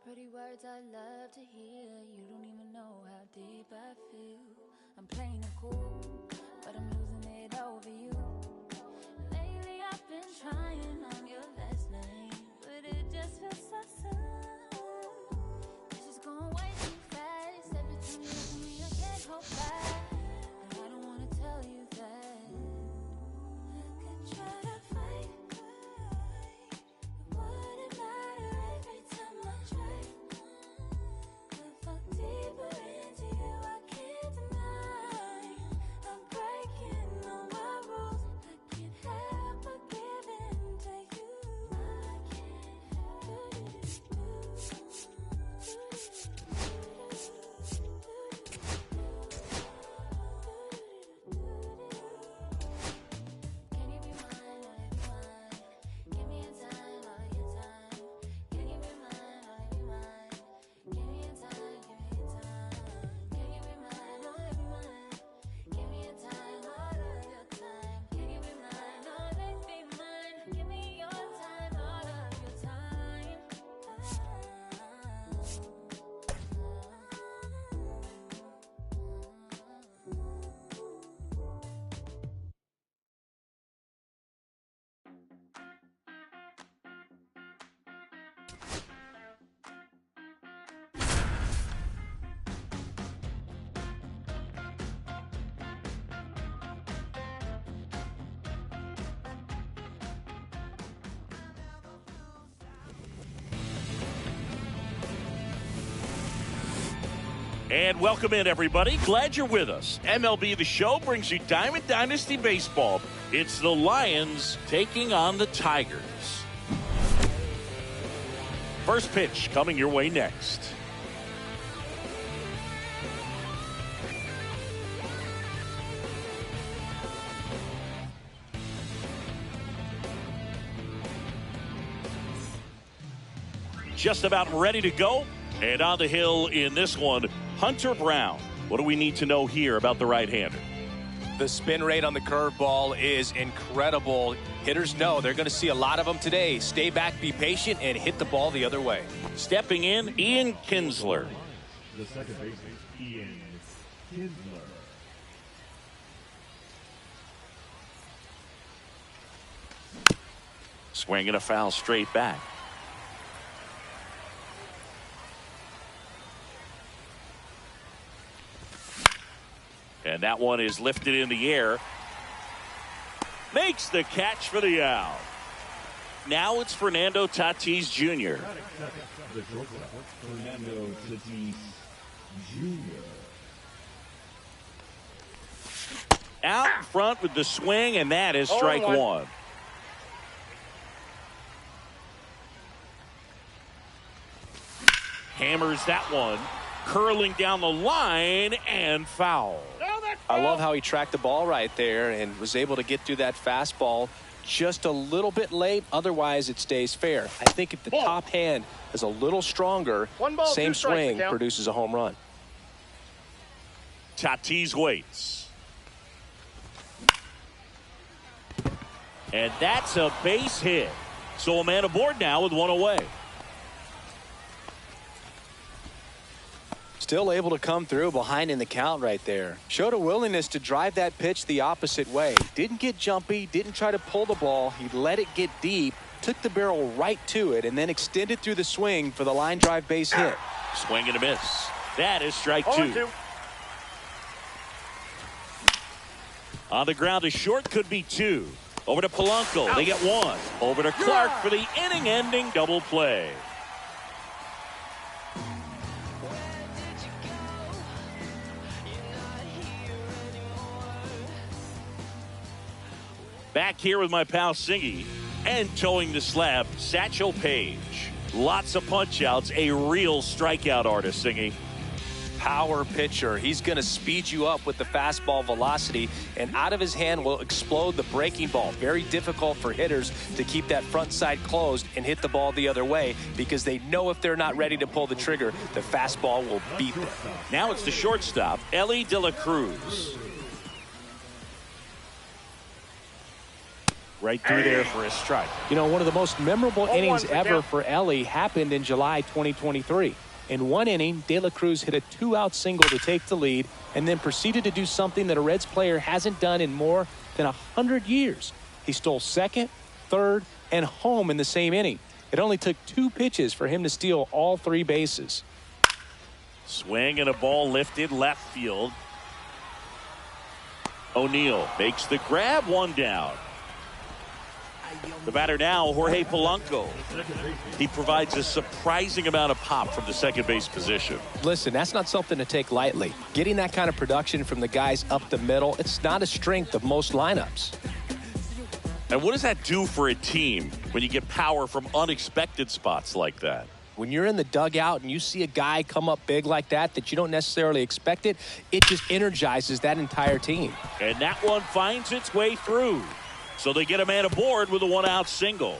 pretty words I love to hear. You don't even know how deep I feel. I'm playing it cool, but I'm losing it over you. Lately I've been trying on your last name, but it just feels so soon. It's just going way too fast. Every time you look at me, I can't hold back. And I don't wanna tell you that. I could try to fight, it wouldn't matter every time I try. I fuck deeper into you, I can't deny. I'm breaking all my rules. I can't help but give in to you. I Can you be mine, all of you mine? Give me a time, all of your time. Can you be mine, all of you mine? Give me a time, give me a time. Can you be mine, all of you mine? Give me a time, all of your time. Can you be mine, all of you mine? Give me your time, all of your time. And welcome in, everybody. Glad you're with us. MLB The Show brings you Diamond Dynasty Baseball. It's the Lions taking on the Tigers. First pitch coming your way next. Just about ready to go. And on the hill in this one, Hunter Brown. What do we need to know here about the right-hander? The spin rate on the curveball is incredible. Hitters know they're going to see a lot of them today. Stay back, be patient, and hit the ball the other way. Stepping in, Ian Kinsler. The second baseman, Ian Kinsler. Swinging a foul straight back. And that one is lifted in the air. Makes the catch for the out. Now it's Fernando Tatis Jr. The shortstop, Fernando Tatis Jr. Out front with the swing, and that is strike one. Hammers that one. Curling down the line and foul. I love how he tracked the ball right there and was able to get through that fastball just a little bit late. Otherwise, it stays fair. I think if the top hand is a little stronger, same swing produces a home run. Tatis waits. And that's a base hit. So a man aboard now with one away. Still able to come through behind in the count right there. Showed a willingness to drive that pitch the opposite way. Didn't get jumpy, didn't try to pull the ball. He let it get deep, took the barrel right to it, and then extended through the swing for the line drive base hit. Swing and a miss. That is strike two. On the ground, a short could be two. Over to Polanco. They get one. Over to Clark for the inning-ending double play. Back here with my pal Singy, and towing the slab, Satchel Paige. Lots of punch-outs, a real strikeout artist, Singy. Power pitcher. He's going to speed you up with the fastball velocity, and out of his hand will explode the breaking ball. Very difficult for hitters to keep that front side closed and hit the ball the other way, because they know if they're not ready to pull the trigger, the fastball will beat them. Now it's the shortstop, Ellie De La Cruz. right through there for a strike. You know, one of the most memorable innings ever for Ellie happened in July 2023. In one inning, De La Cruz hit a 2-out single to take the lead and then proceeded to do something that a Reds player hasn't done in more than 100 years. He stole second, third, and home in the same inning. It only took 2 pitches for him to steal all 3 bases. Swing and a ball lifted left field. O'Neill makes the grab, 1 down. The batter now, Jorge Polanco. He provides a surprising amount of pop from the second base position. Listen, that's not something to take lightly. Getting that kind of production from the guys up the middle, it's not a strength of most lineups. And what does that do for a team when you get power from unexpected spots like that? When you're in the dugout and you see a guy come up big like that you don't necessarily expect it, it just energizes that entire team. And that one finds its way through. So they get a man aboard with a 1-out single.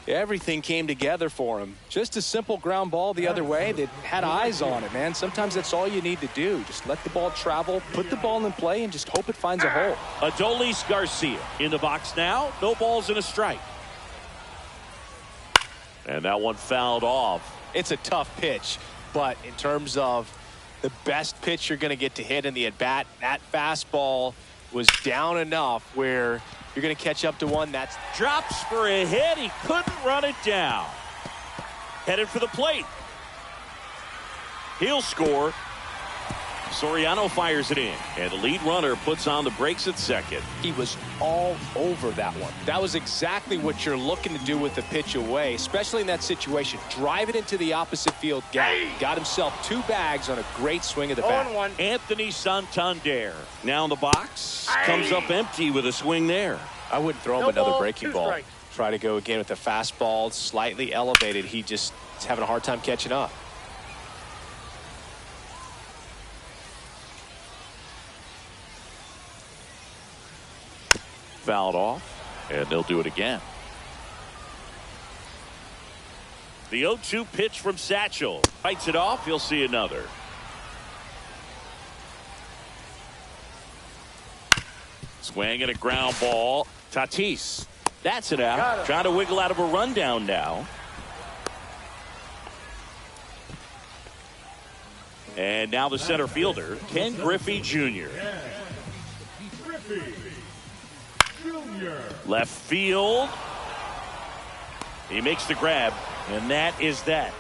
Everything came together for him. Just a simple ground ball the other way that had eyes on it, man. Sometimes that's all you need to do. Just let the ball travel, put the ball in play, and just hope it finds a hole. Adolis Garcia in the box now. No balls and a strike. And that one fouled off. It's a tough pitch, but in terms of the best pitch you're going to get to hit in the at-bat, that fastball was down enough where you're going to catch up to one that's drops for a hit. He couldn't run it down. Headed for the plate. He'll score. Soriano fires it in, and the lead runner puts on the brakes at second. He was all over that one. That was exactly what you're looking to do with the pitch away, especially in that situation. Drive it into the opposite field gap. Got himself 2 bags on a great swing of the bat. Anthony Santander now in the box. Comes up empty with a swing there. I wouldn't throw him another breaking ball. Try to go again with the fastball, slightly elevated. He just is having a hard time catching up. Fouled off, and they'll do it again. The 0-2 pitch from Satchel. Fights it off. You'll see another. Swing and a ground ball. Tatis. That's it out. Trying to wiggle out of a rundown now. And now the center fielder, Ken Griffey Jr. Left field. He makes the grab, and that is that.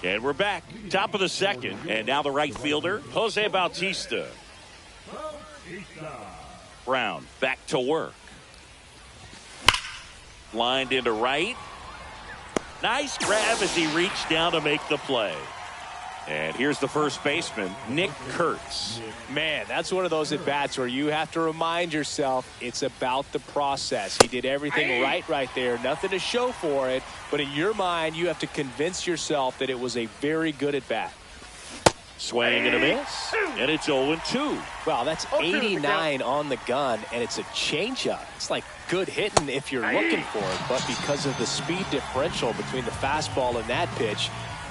And we're back. Top of the second. And now the right fielder, Jose Bautista. Brown back to work. Lined into right. Nice grab as he reached down to make the play. And here's the first baseman, Nick Kurtz. Man, that's one of those at-bats where you have to remind yourself it's about the process. He did everything right there. Nothing to show for it. But in your mind, you have to convince yourself that it was a very good at-bat. Swing and a miss. And it's 0-2. Wow, that's 89 on the gun, and it's a changeup. It's like good hitting if you're looking for it. But because of the speed differential between the fastball and that pitch,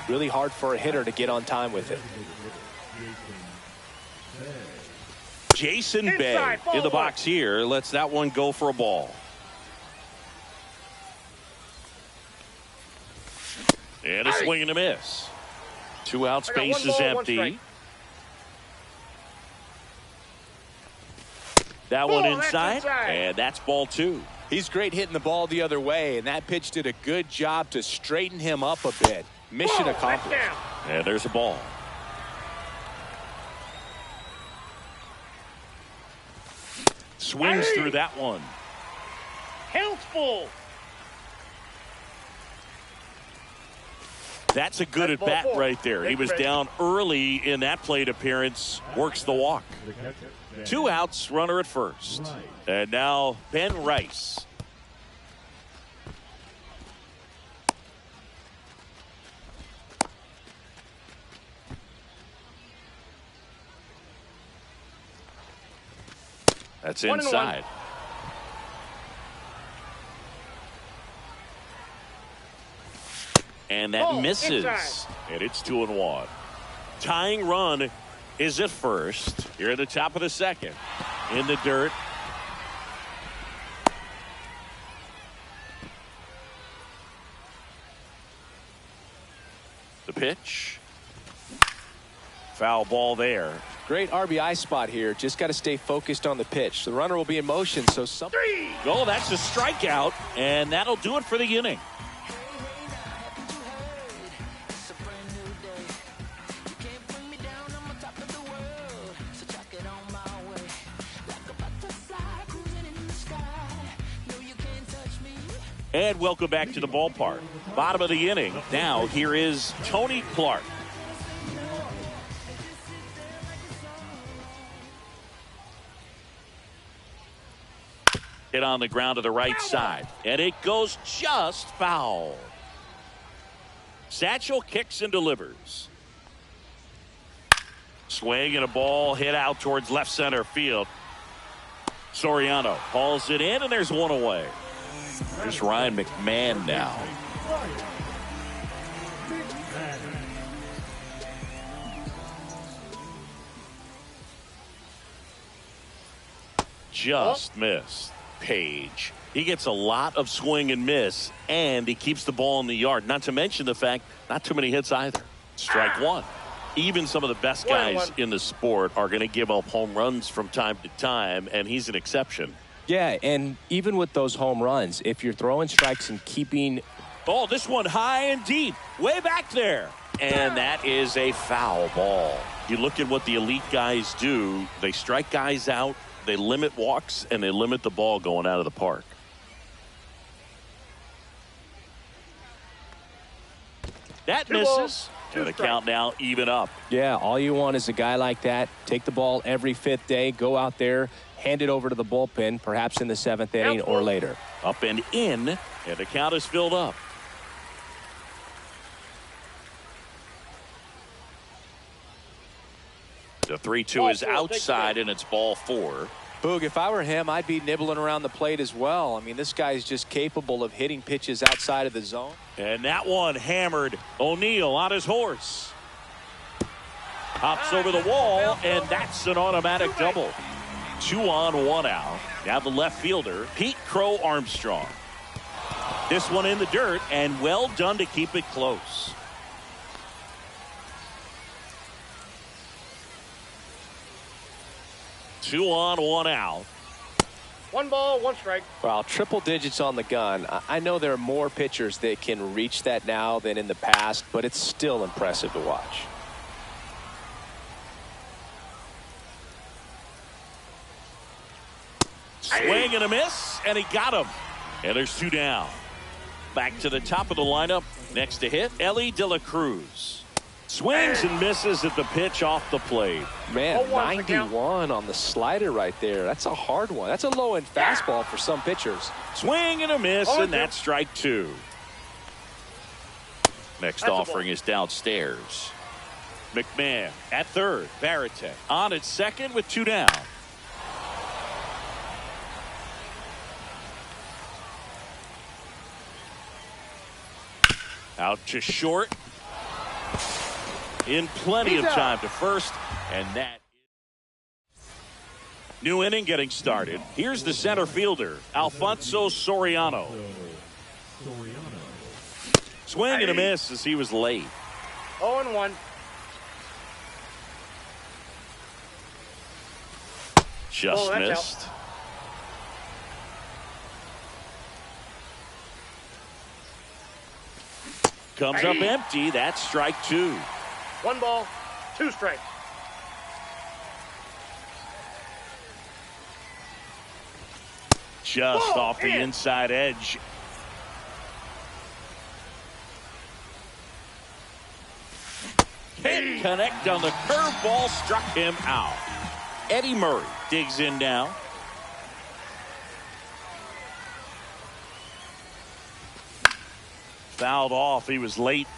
really hard for a hitter to get on time with it. Jason Bay in the box here lets that one go for a ball. And a swing and a miss. 2 out, space is empty. That one inside, and that's ball 2. He's great hitting the ball the other way, and that pitch did a good job to straighten him up a bit. Mission accomplished. And there's a ball. Swings through that one. Healthful. That's a good at-bat right there. He was down early in that plate appearance. Works the walk. 2 outs, runner at first. And now Ben Rice. That's inside. And that misses. And it's 2-1. Tying run is at first. Here at the top of the second. In the dirt. The pitch. Foul ball there. Great RBI spot here. Just got to stay focused on the pitch. The runner will be in motion, so Oh, that's a strikeout, and that'll do it for the inning. And welcome back to the ballpark. Bottom of the inning. Now here is Tony Clark. Hit on the ground to the right side. And it goes just foul. Satchel kicks and delivers. Swing and a ball hit out towards left center field. Soriano hauls it in, and there's one away. There's Ryan McMahon now. Just missed. Page. He gets a lot of swing and miss, and he keeps the ball in the yard. Not to mention the fact, not too many hits either. Strike one. Even some of the best guys in the sport are going to give up home runs from time to time, and he's an exception. Yeah, and even with those home runs, if you're throwing strikes and keeping... Oh, this one high and deep, way back there. And that is a foul ball. You look at what the elite guys do. They strike guys out, they limit walks, and they limit the ball going out of the park. That misses. And the count now even up. Yeah, all you want is a guy like that. Take the ball every fifth day, go out there, hand it over to the bullpen, perhaps in the seventh inning or later. Up and in, and the count is filled up. The 3-2 is outside, and it's ball 4. Boog, if I were him, I'd be nibbling around the plate as well. I mean, this guy's just capable of hitting pitches outside of the zone. And that one hammered. O'Neill on his horse. Hops over the wall, and that's an automatic double. 2 on, 1 out. Now the left fielder, Pete Crow Armstrong. This one in the dirt, and well done to keep it close. Two on, 1 out. 1 ball, 1 strike. Well, triple digits on the gun. I know there are more pitchers that can reach that now than in the past, but it's still impressive to watch. Swing and a miss, and he got him. And there's 2 down. Back to the top of the lineup. Next to hit, Ellie De La Cruz. Swings and misses at the pitch off the plate. Man, 91 on the slider right there. That's a hard one. That's a low-end fastball for some pitchers. Swing and a miss, and that's strike 2. Next offering is downstairs. McMahon at third. Barrett on at second with 2 down. Out to short. In plenty of time to first, and that new inning getting started. Here's the center fielder, Alfonso Soriano. Swing and a miss as he was late. 0-1. Just missed. Out. Comes up empty. That's strike 2. 1 ball, 2 strikes. Just off the inside edge. Can't connect on the curveball, struck him out. Eddie Murray digs in now. Fouled off. He was late.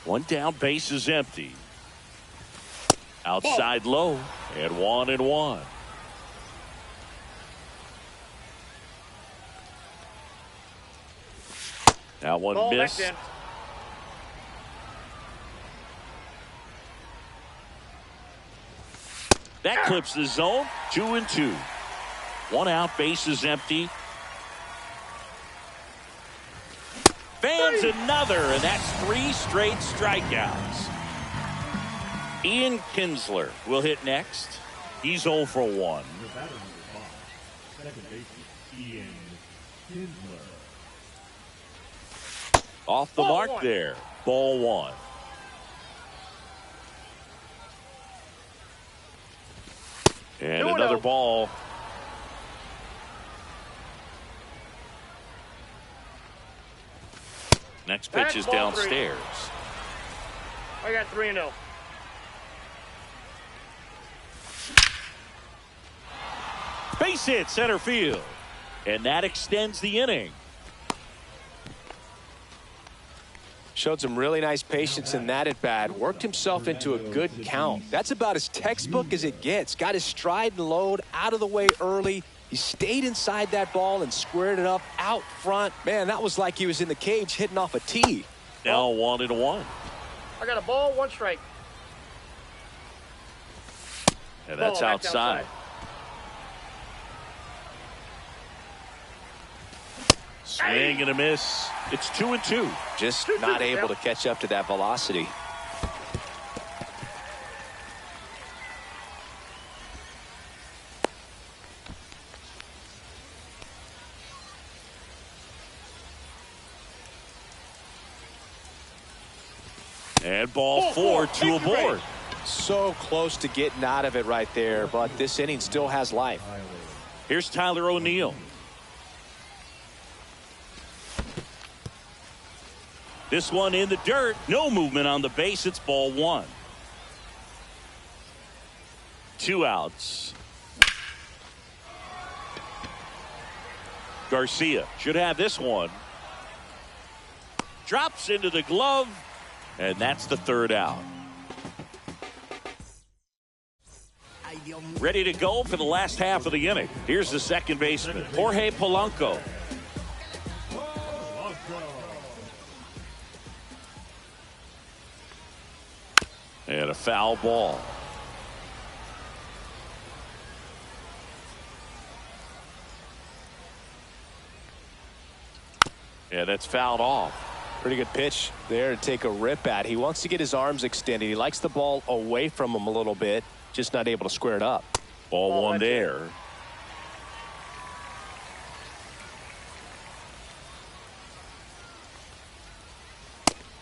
1 down, base is empty. Outside low, and 1-1. Now one Ball miss. back in. That clips the zone. 2-2. 1 out, bases empty. Fans another, and that's 3 straight strikeouts. Ian Kinsler will hit next. He's 0 for 1. The batter number 5, second baseman Ian Kinsler. Off the Ball mark 1. there. Ball 1. And 2-0. another ball. Next pitch That's is ball 3. downstairs. I got 3-0. Base hit center field. And that extends the inning. Showed some really nice patience in that at bat. Worked himself into a good count. That's about as textbook as it gets. Got his stride and load out of the way early. He stayed inside that ball and squared it up out front. Man, that was like he was in the cage hitting off a tee. Now 1-1. I got a ball, 1 strike. And that's Ball back outside. Swing and a miss. It's 2-2. Just not able to catch up to that velocity. And ball 4, 2 aboard. So close to getting out of it right there, but this inning still has life. Here's Tyler O'Neill. This one in the dirt. No movement on the base. It's ball 1. 2 outs. Garcia should have this one. Drops into the glove. And that's the 3rd out. Ready to go for the last half of the inning. Here's the second baseman, Jorge Polanco. And a foul ball. Yeah, that's fouled off. Pretty good pitch there to take a rip at. He wants to get his arms extended. He likes the ball away from him a little bit, just not able to square it up. Ball 1 there.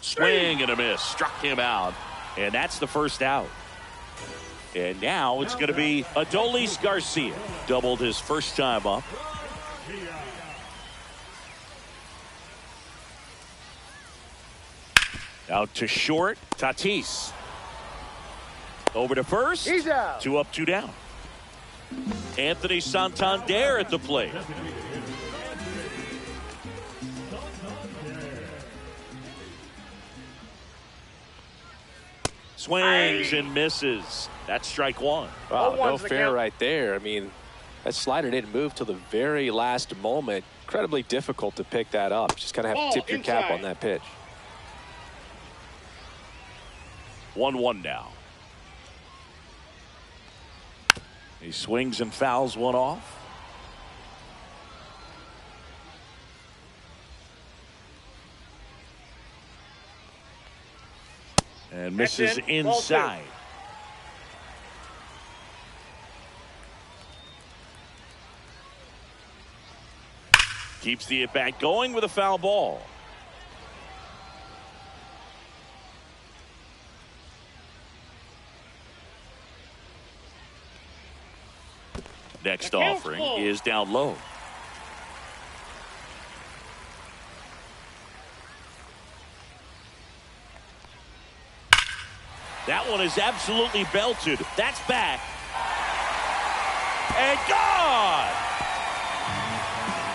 Swing and a miss. Struck him out. And that's the 1st out. And now it's going to be Adolis Garcia. Doubled his first time up. Out to short, Tatis. Over to first. He's out. 2 up, 2 down. Anthony Santander at the plate. Swings and misses. That's strike 1. Wow, no 0-1's the fair count. right there. I mean, that slider didn't move till the very last moment. Incredibly difficult to pick that up. Just kind of have to tip your cap on that pitch. 1-1 now. He swings and fouls one off. And misses in. Ball 2. inside. Keeps the at-bat going with a foul ball. Next offering is down low. That one is absolutely belted. That's back. And gone!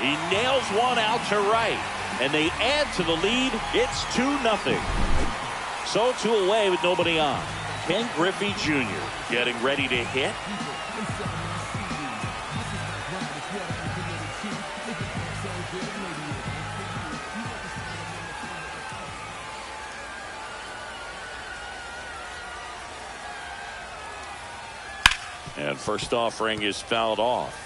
He nails one out to right. And they add to the lead. It's 2-0. So 2 away with nobody on. Ken Griffey Jr. getting ready to hit. And first offering is fouled off.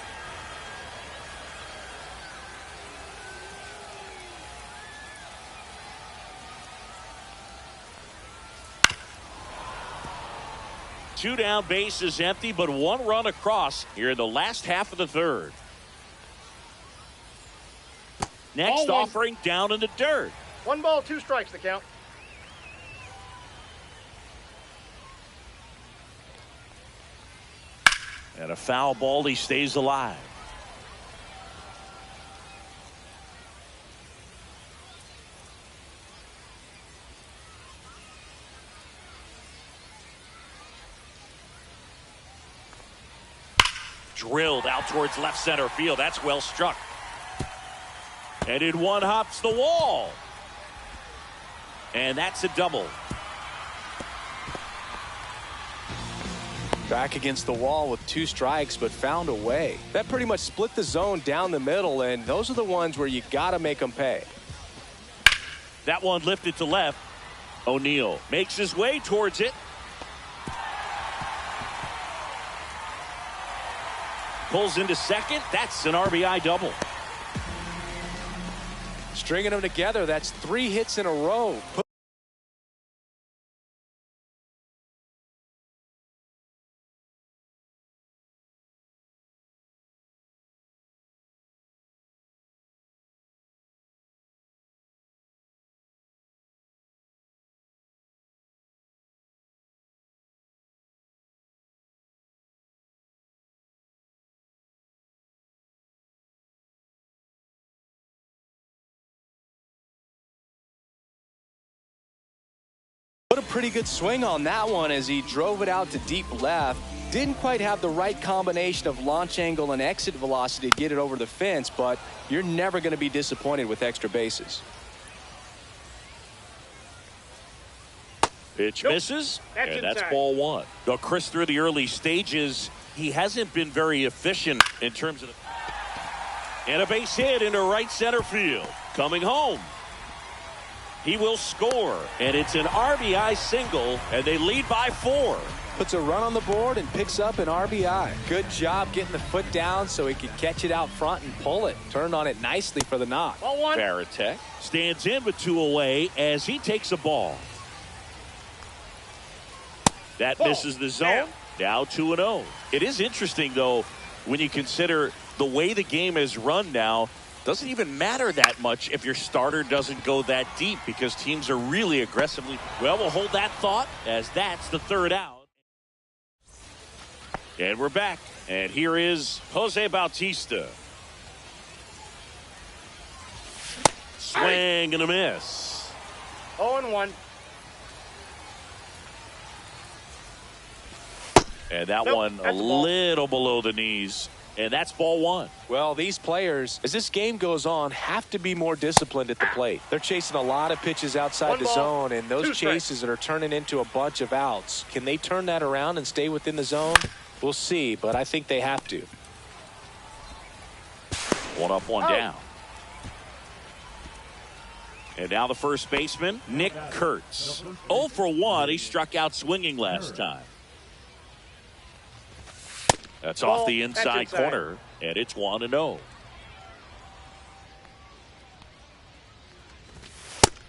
Two down, base is empty, but one run across here in the last half of the third. Next offering down in the dirt. 1 ball, 2 strikes to count. And a foul ball, he stays alive. Drilled out towards left center field. That's well struck. And in one hops the wall. And that's a double. Back against the wall with 2 strikes, but found a way. That pretty much split the zone down the middle, and those are the ones where you got to make them pay. That one lifted to left. O'Neill makes his way towards it. Pulls into second. That's an RBI double. Stringing them together, that's 3 hits in a row. Put a pretty good swing on that one as he drove it out to deep left. Didn't quite have the right combination of launch angle and exit velocity to get it over the fence, but you're never going to be disappointed with extra bases. Pitch misses, and that's ball 1. Though Chris, through the early stages, he hasn't been very efficient in terms of and a base hit into right center field. Coming home. He will score, and it's an RBI single, and they lead by 4. Puts a run on the board and picks up an RBI. Good job getting the foot down so he could catch it out front and pull it. Turned on it nicely for the knock. Ball 1. Varitek stands in with 2 away as he takes a ball. That misses the zone. Now 2-0. It is interesting, though, when you consider the way the game is run now. Doesn't even matter that much if your starter doesn't go that deep because teams are really aggressively. Well, we'll hold that thought as that's the 3rd out. And we're back. And here is Jose Bautista. Swing and a miss. 0-1. And that one a little below the knees. And that's ball 1. Well, these players, as this game goes on, have to be more disciplined at the plate. They're chasing a lot of pitches outside the zone, and those chases that are turning into a bunch of outs. Can they turn that around and stay within the zone? We'll see, but I think they have to. 1 up, 1 down. And now the first baseman, Nick Kurtz. 0 for 1. He struck out swinging last time. That's off the inside corner, and it's 1-0.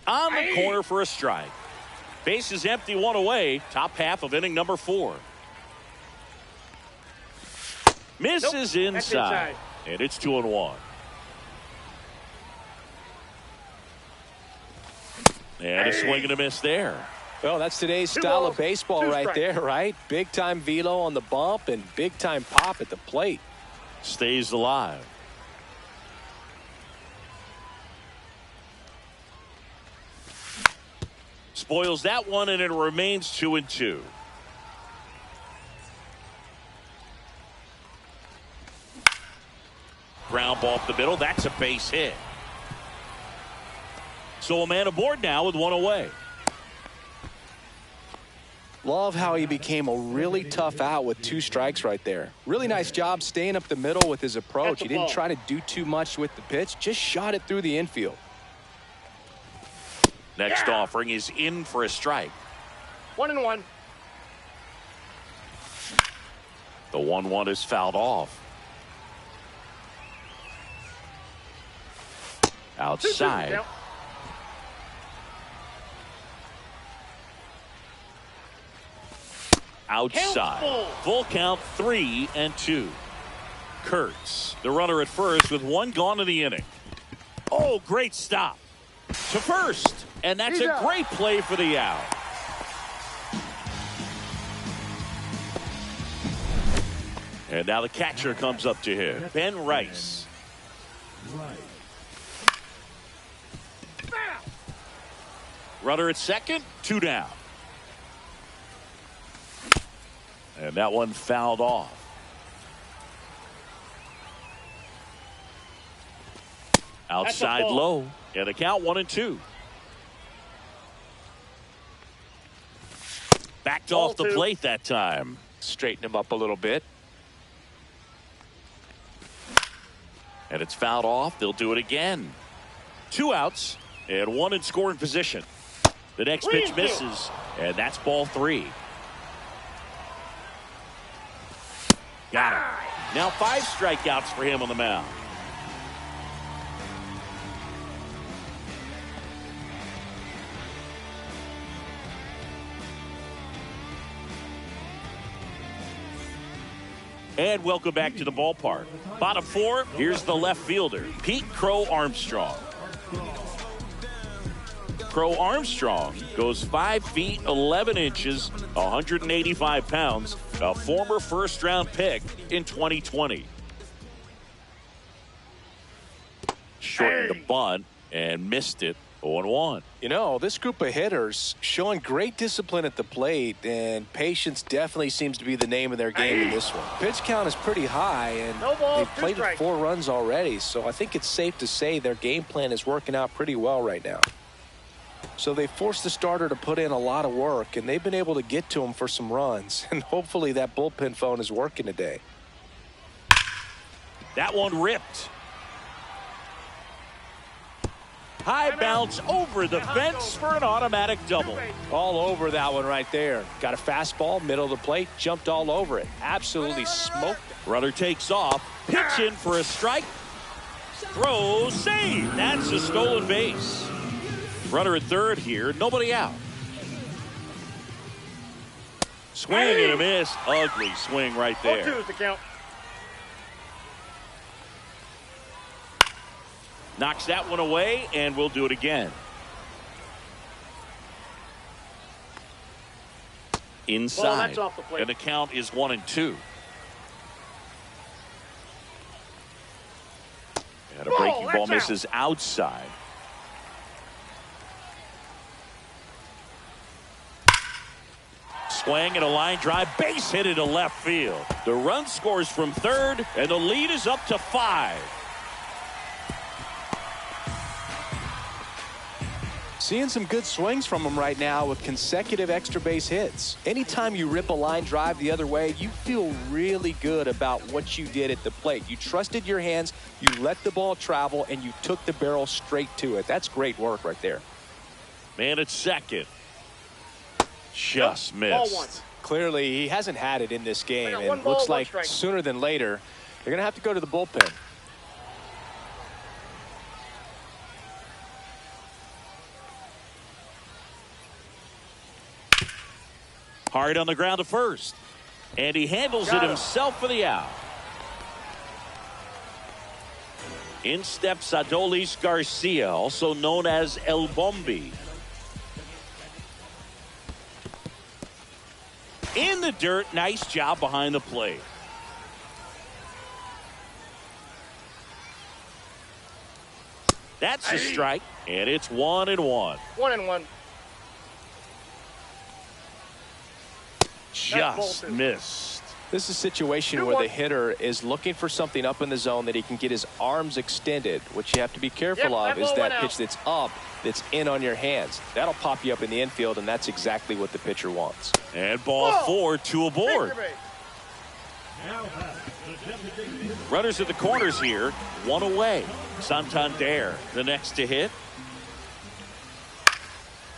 On the corner for a strike. Base is empty, 1 away. Top half of inning number 4. Misses inside, and it's 2-1. And a swing and a miss there. Well, that's today's style of baseball right there, right? Big-time velo on the bump and big-time pop at the plate. Stays alive. Spoils that one, and it remains 2-2. Ground ball up the middle. That's a base hit. So a man aboard now with 1 away. Love how he became a really tough out with 2 strikes right there. Really nice job staying up the middle with his approach. He didn't try to do too much with the pitch, just shot it through the infield. Next offering is in for a strike. 1-1. The 1-1 is fouled off. Outside. Outside. Full count, 3-2. Kurtz, the runner at first with one gone in the inning. Oh, great stop to first, and that's a great play for the out. And now the catcher comes up to him, Ben Rice. Runner at second, 2 down. And that one fouled off. Outside low, and the count 1-2. Backed off the plate that time. Straighten him up a little bit. And it's fouled off. They'll do it again. 2 outs and 1 in scoring position. The next pitch misses, and that's ball 3. Got him. Now 5 strikeouts for him on the mound. And welcome back to the ballpark. Bottom 4, here's the left fielder, Pete Crow Armstrong. Crow Armstrong goes 5 feet 11 inches, 185 pounds, a former first-round pick in 2020. Shortened the bunt and missed it. 0-1. You know, this group of hitters showing great discipline at the plate, and patience definitely seems to be the name of their game in this one. Pitch count is pretty high, and they've played with 4 runs already, so I think it's safe to say their game plan is working out pretty well right now. So they forced the starter to put in a lot of work, and they've been able to get to him for some runs, and hopefully that bullpen phone is working today. That one ripped. High bounce over the fence for an automatic double. All over that one right there. Got a fastball, middle of the plate, jumped all over it. Absolutely smoked it. Runner takes off, pitch in for a strike. Throw, save. That's a stolen base. Runner at third here, nobody out. Swing and a miss. Ugly swing right there. 0-2 is the count. Knocks that one away, and we'll do it again. Inside. That's off the plate. And the count is 1-2. And a breaking ball misses outside. Swing and a line drive, base hit into left field. The run scores from third, and the lead is up to 5. Seeing some good swings from him right now with consecutive extra base hits. Anytime you rip a line drive the other way, you feel really good about what you did at the plate. You trusted your hands, you let the ball travel, and you took the barrel straight to it. That's great work right there. Man at second. Just missed. Clearly, he hasn't had it in this game, and looks like sooner than later, they're going to have to go to the bullpen. Hard on the ground to first. And he handles it himself for the out. In steps Adolis Garcia, also known as El Bombi. In the dirt, nice job behind the plate. That's a strike, and it's 1-1. 1-1. Just missed. This is a situation where the hitter is looking for something up in the zone that he can get his arms extended. What you have to be careful of is that pitch that's up, that's in on your hands. That'll pop you up in the infield, and that's exactly what the pitcher wants. And ball 4, 2 aboard. Runners at the corners here, 1 away. Santander, the next to hit.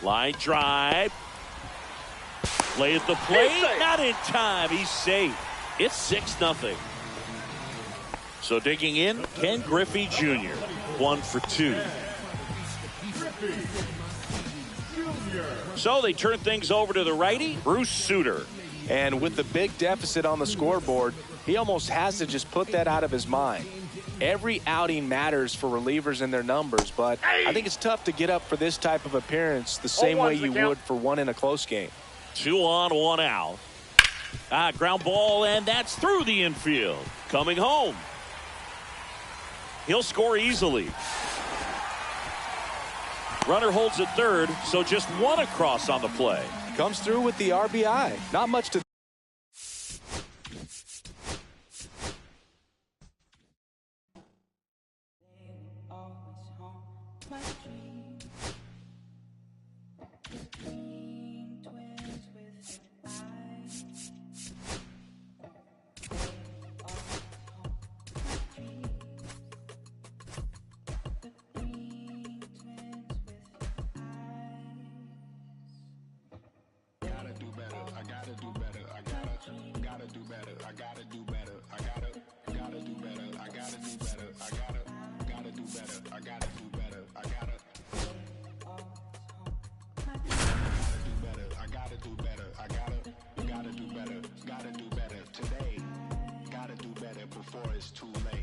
Line drive. Play at the plate, not in time. He's safe. It's 6-0. So digging in, Ken Griffey Jr. 1 for 2. So they turn things over to the righty, Bruce Sutter. And with the big deficit on the scoreboard, he almost has to just put that out of his mind. Every outing matters for relievers and their numbers, but I think it's tough to get up for this type of appearance the same way you would for one in a close game. 2 on, 1 out. Ground ball, and that's through the infield. Coming home. He'll score easily. Runner holds at third, so just 1 across on the play. Comes through with the RBI. Not much to...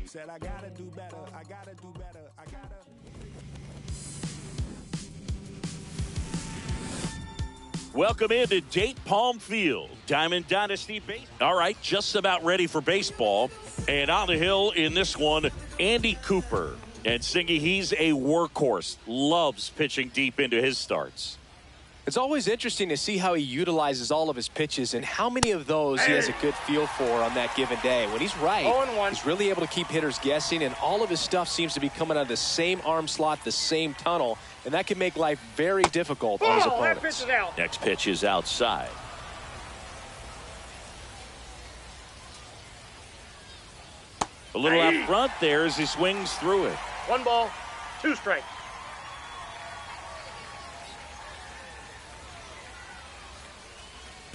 Said I gotta do better, I gotta do better, I gotta. Welcome into Date Palm Field, Diamond Dynasty Base. All right, just about ready for baseball. And on the hill in this one, Andy Cooper. And Singy, he's a workhorse, loves pitching deep into his starts. It's always interesting to see how he utilizes all of his pitches and how many of those he has a good feel for on that given day. When he's right, he's really able to keep hitters guessing, and all of his stuff seems to be coming out of the same arm slot, the same tunnel, and that can make life very difficult on his opponents. That pitch is out. Next pitch is outside. A little out front there as he swings through it. 1 ball, 2 strikes.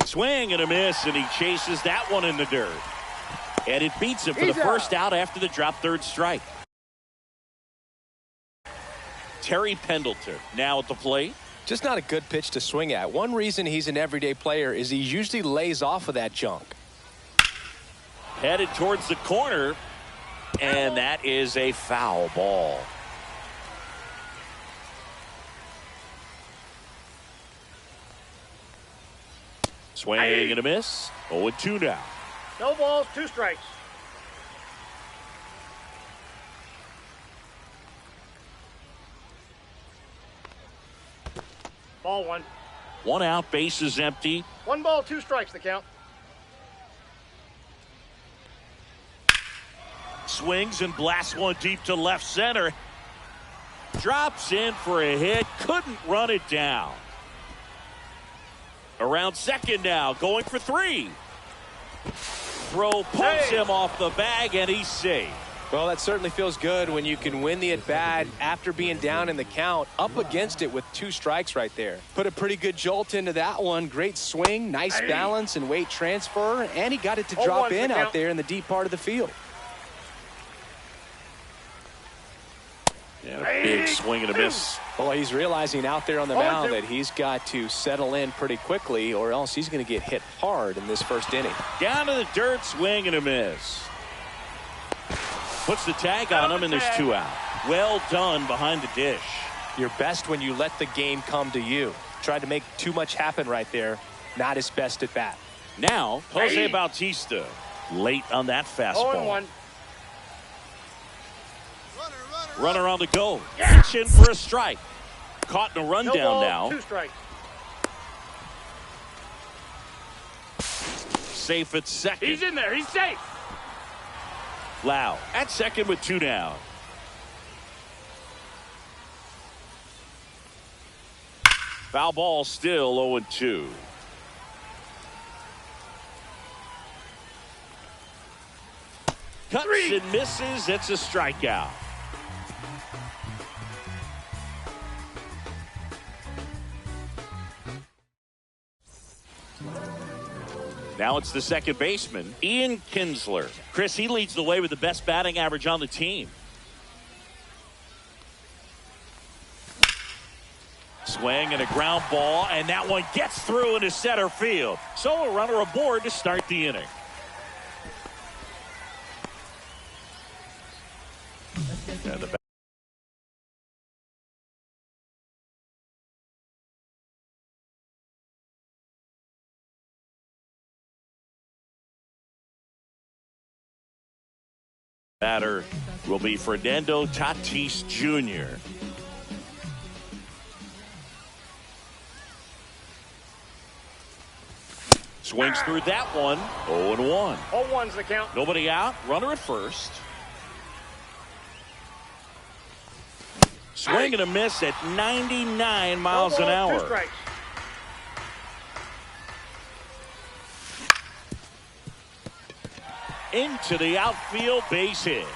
Swing and a miss, and he chases that one in the dirt. And it beats him for the first out after the drop third strike. Terry Pendleton now at the plate. Just not a good pitch to swing at. One reason he's an everyday player is he usually lays off of that junk. Headed towards the corner, and that is a foul ball. Swing and a miss. 0-2 now. No balls, 2 strikes. Ball 1. 1 out, base is empty. 1 ball, 2 strikes the count. Swings and blasts one deep to left center. Drops in for a hit. Couldn't run it down. Around second now, going for 3. Throw pulls him off the bag, and he's safe. Well, that certainly feels good when you can win the at-bat after being down in the count, up against it with 2 strikes right there. Put a pretty good jolt into that one. Great swing, nice balance and weight transfer, and he got it to drop in out there in the deep part of the field. Yeah, a big swing and a miss. Well, he's realizing out there on the mound that he's got to settle in pretty quickly, or else he's going to get hit hard in this first inning. Down to the dirt, swing and a miss. Puts the tag on him, and there's 2 out. Well done behind the dish. You're best when you let the game come to you. Tried to make too much happen right there. Not his best at bat. Now, Jose Bautista, late on that fastball. 0-1. Runner on the go. Pitching for a strike. Caught in a rundown now. 2 strikes. Safe at second. He's in there. He's safe. Lau at second with 2 down. Foul ball, still 0-2. Cuts and misses. It's a strikeout. Now it's the second baseman, Ian Kinsler. Chris, he leads the way with the best batting average on the team. Swing and a ground ball, and that one gets through into center field. So a runner aboard to start the inning. And the batter will be Fernando Tatis Jr. Swings through that one. 0-1. 0-1's the count. Nobody out. Runner at first. Swing and a miss at 99 miles an hour. 2 strikes. Into the outfield, base hit.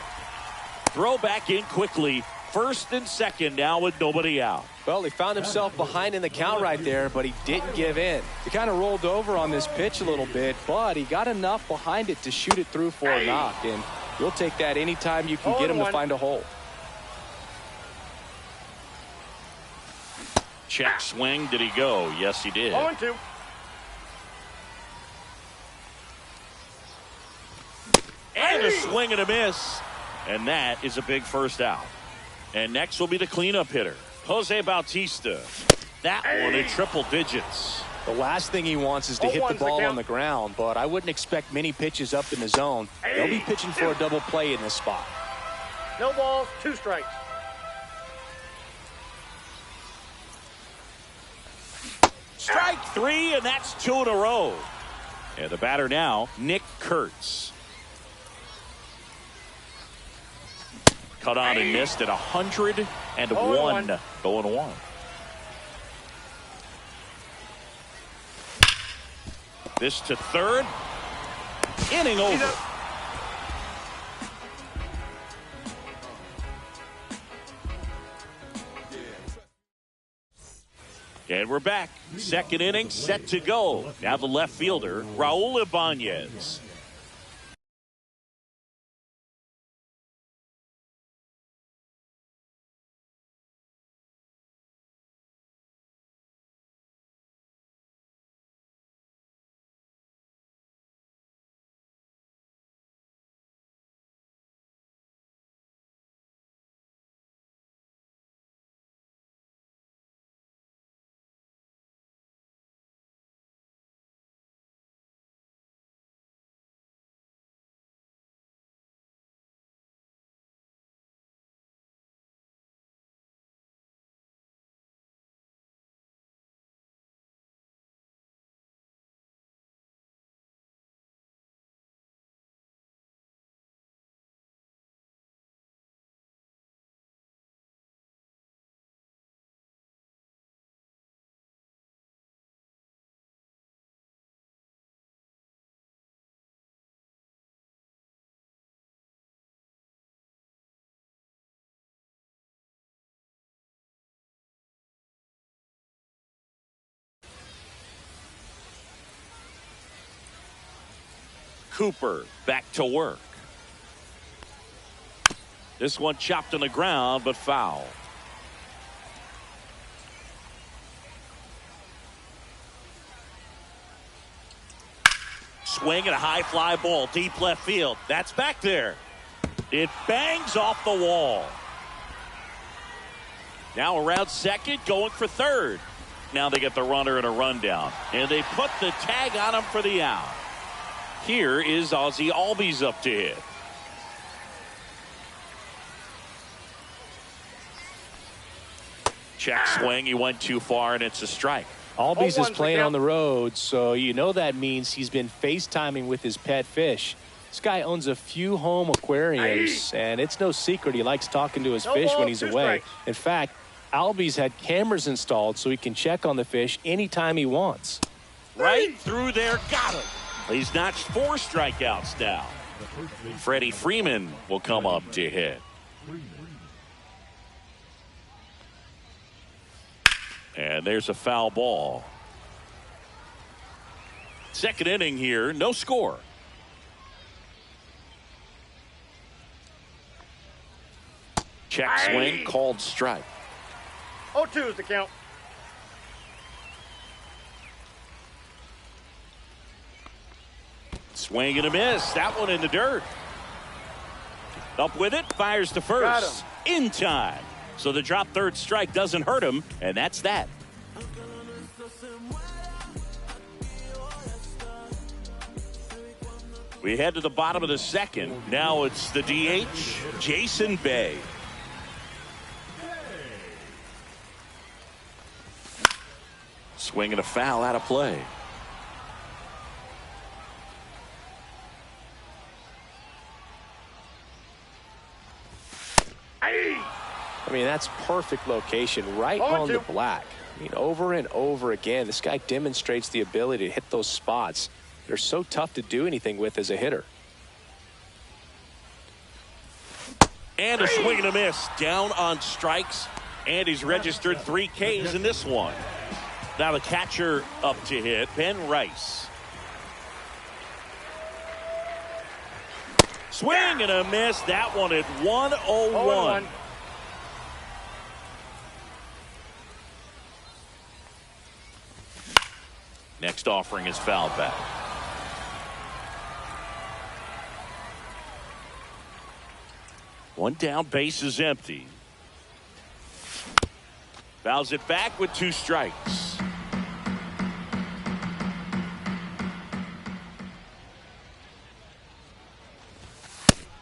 Throw back in quickly. First and second now with nobody out. Well, he found himself behind in the count right there, but he didn't give in. He kind of rolled over on this pitch a little bit, but he got enough behind it to shoot it through for a knock. And you'll take that anytime you can get him to find a hole. Check swing. Did he go? Yes, he did. 0-2. And a swing and a miss. And that is a big first out. And next will be the cleanup hitter, Jose Bautista. That one in triple digits. The last thing he wants is to hit the ball on the ground, but I wouldn't expect many pitches up in the zone. They'll be pitching for a double play in this spot. No balls, 2 strikes. Strike 3, and that's 2 in a row. And the batter now, Nick Kurtz. Cut on and missed at 101. 0-1. This to third. Inning over. And we're back. Second inning set to go. Now the left fielder, Raul Ibanez. Cooper back to work. This one chopped on the ground, but foul. Swing and a high fly ball deep left field. That's back there. It bangs off the wall. Now around second, going for third. Now they get the runner and a rundown, and they put the tag on him for the out. Here is Ozzie Albies up to hit. Check swing. He went too far, and it's a strike. Albies is playing on the road, so you know that means he's been FaceTiming with his pet fish. This guy owns a few home aquariums, and it's no secret he likes talking to his fish when he's away. In fact, Albies had cameras installed so he can check on the fish anytime he wants. Right through there, got him. He's notched 4 strikeouts now. Freddie Freeman will come up to hit. And there's a foul ball. Second inning here, no score. Check swing, called strike. 0-2 is the count. Swing and a miss. That one in the dirt. Up with it, fires to first. In time. So the drop third strike doesn't hurt him, and that's that. We head to the bottom of the second. Now it's the DH, Jason Bay. Swing and a foul out of play. I mean, that's perfect location right on the black. I mean, over and over again, this guy demonstrates the ability to hit those spots. They're so tough to do anything with as a hitter. And a swing and a miss. Down on strikes. And he's registered 3 Ks in this one. Now the catcher up to hit, Ben Rice. Swing and a miss. That one at 101. Next offering is fouled back. One down, base is empty. Fouls it back with 2 strikes.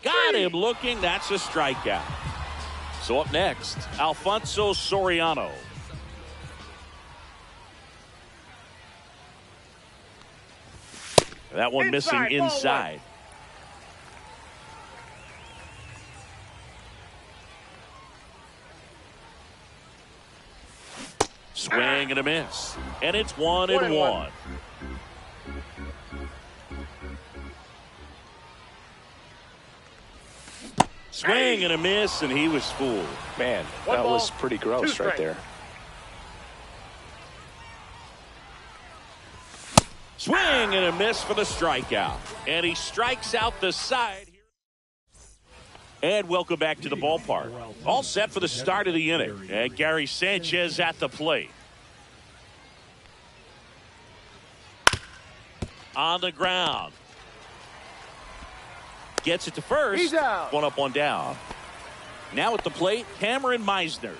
Got him looking. That's a strikeout. So up next, Alfonso Soriano. That one missing inside. Swing and a miss. And it's 1-1. Swing and a miss, and he was fooled. Man, that was pretty gross right there. Swing and a miss for the strikeout. And he strikes out the side. And welcome back to the ballpark. All set for the start of the inning. And Gary Sanchez at the plate. On the ground. Gets it to first. He's out. 1 up, 1 down. Now at the plate, Cameron Meisner.